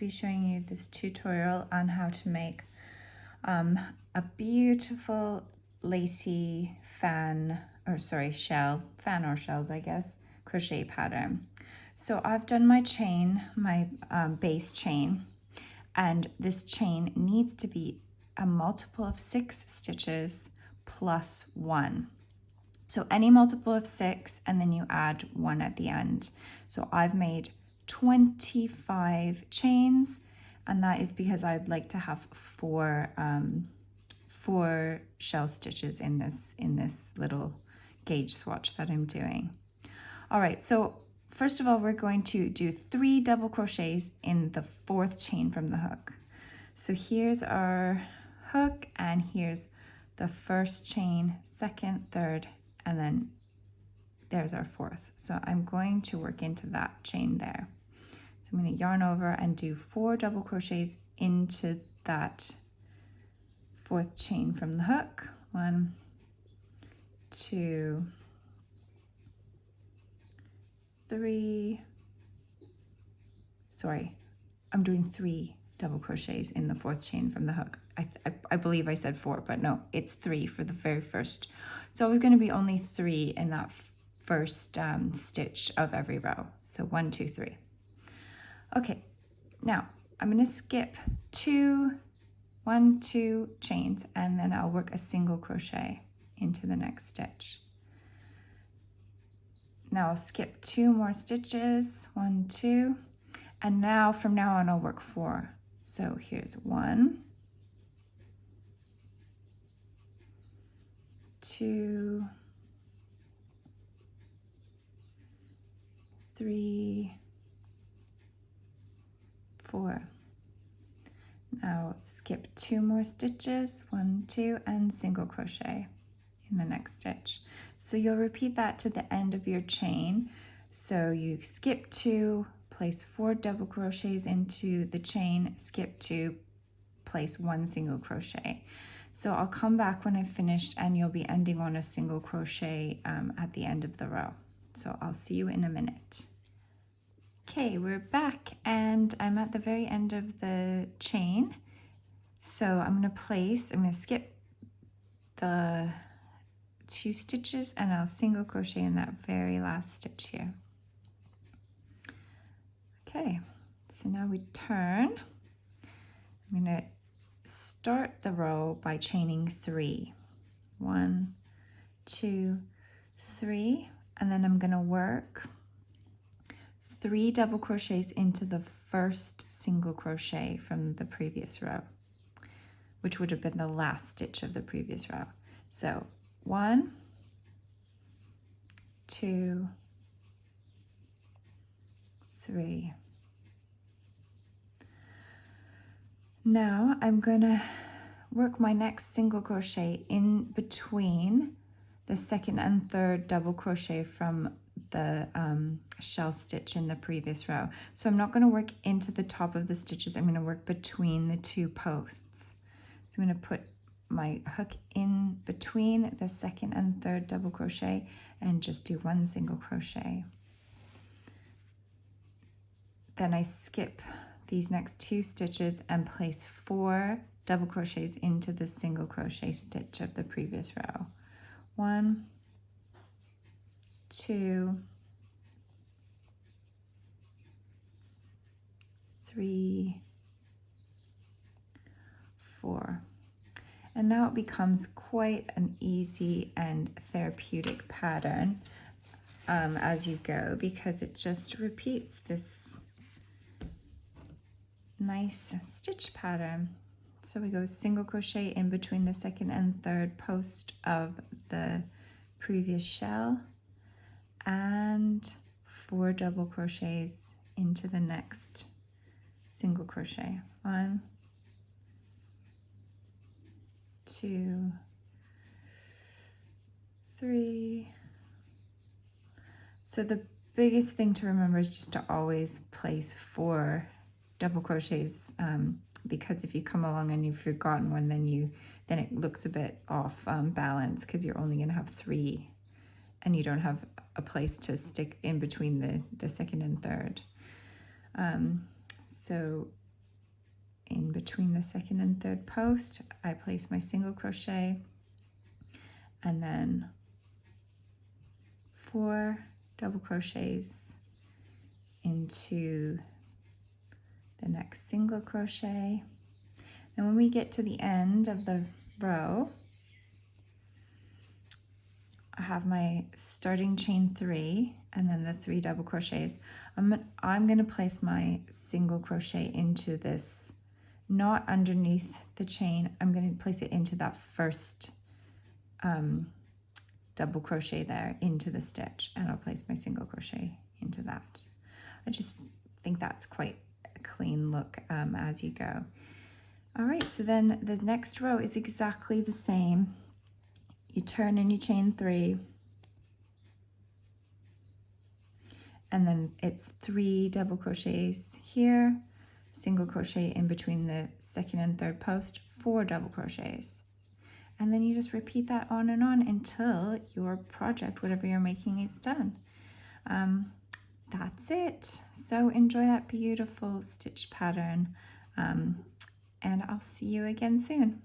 be showing you this tutorial on how to make a beautiful lacy fan or shells, I guess, crochet pattern. So I've done my chain, my base chain, and this chain needs to be a multiple of 6 stitches plus 1. So any multiple of 6, and then you add 1 at the end. So I've made 25 chains, and that is because I'd like to have four shell stitches in this little gauge swatch that I'm doing. All right, so first of all, we're going to do 3 double crochets in the 4th chain from the hook. So here's our hook, and here's the 1st chain, 2nd, 3rd, and then there's our 4th. So I'm going to work into that chain there. So I'm going to yarn over and do 4 double crochets into that 4th chain from the hook. 1, 2, 3. Sorry, I'm doing 3 double crochets in the 4th chain from the hook. I believe I said 4, but no, it's 3 for the very first. It's always going to be only 3 in that first stitch of every row. So 1, 2, 3. Okay, now I'm going to skip 1, 2 chains, and then I'll work a single crochet into the next stitch. Now I'll skip 2 more stitches, 1, 2, and now from now on I'll work 4. So here's 1, 2, 3, 4. Now skip 2 more stitches, 1, 2, and single crochet in the next stitch. So you'll repeat that to the end of your chain. So you skip 2, place 4 double crochets into the chain, skip 2, place 1 single crochet. So I'll come back when I've finished, and you'll be ending on a single crochet at the end of the row. So I'll see you in a minute. Okay, we're back, and I'm at the very end of the chain. So I'm going to skip the 2 stitches, and I'll single crochet in that very last stitch here. Okay, so now we turn. I'm going to start the row by chaining 3. 1, 2, 3, and then I'm going to work 3 double crochets into the first single crochet from the previous row, which would have been the last stitch of the previous row. So 1, 2, 3. Now I'm going to work my next single crochet in between the 2nd and 3rd double crochet from the shell stitch in the previous row. So I'm not going to work into the top of the stitches. I'm going to work between the 2 posts. So I'm going to put my hook in between the 2nd and 3rd double crochet and just do 1 single crochet. Then I skip these next 2 stitches and place 4 double crochets into the single crochet stitch of the previous row. 1, 2, 3, 4. And now it becomes quite an easy and therapeutic pattern as you go, because it just repeats this nice stitch pattern. So we go single crochet in between the 2nd and 3rd post of the previous shell, and 4 double crochets into the next single crochet. 1, 2, 3. So the biggest thing to remember is just to always place 4 double crochets, because if you come along and you've forgotten one, then it looks a bit off balance, because you're only going to have 3 and you don't have a place to stick in between the 2nd and 3rd. So in between the second and third post, I place my single crochet, and then 4 double crochets into the next single crochet. And when we get to the end of the row, I have my starting chain 3 and then the 3 double crochets. I'm going to place my single crochet into this, not underneath the chain. I'm going to place it into that first double crochet there into the stitch, and I'll place my single crochet into that. I just think that's quite a clean look as you go. All right, so then the next row is exactly the same. You turn and you chain 3, and then it's 3 double crochets here, single crochet in between the second and third post, 4 double crochets. And then you just repeat that on and on until your project, whatever you're making, is done. That's it. So enjoy that beautiful stitch pattern, and I'll see you again soon.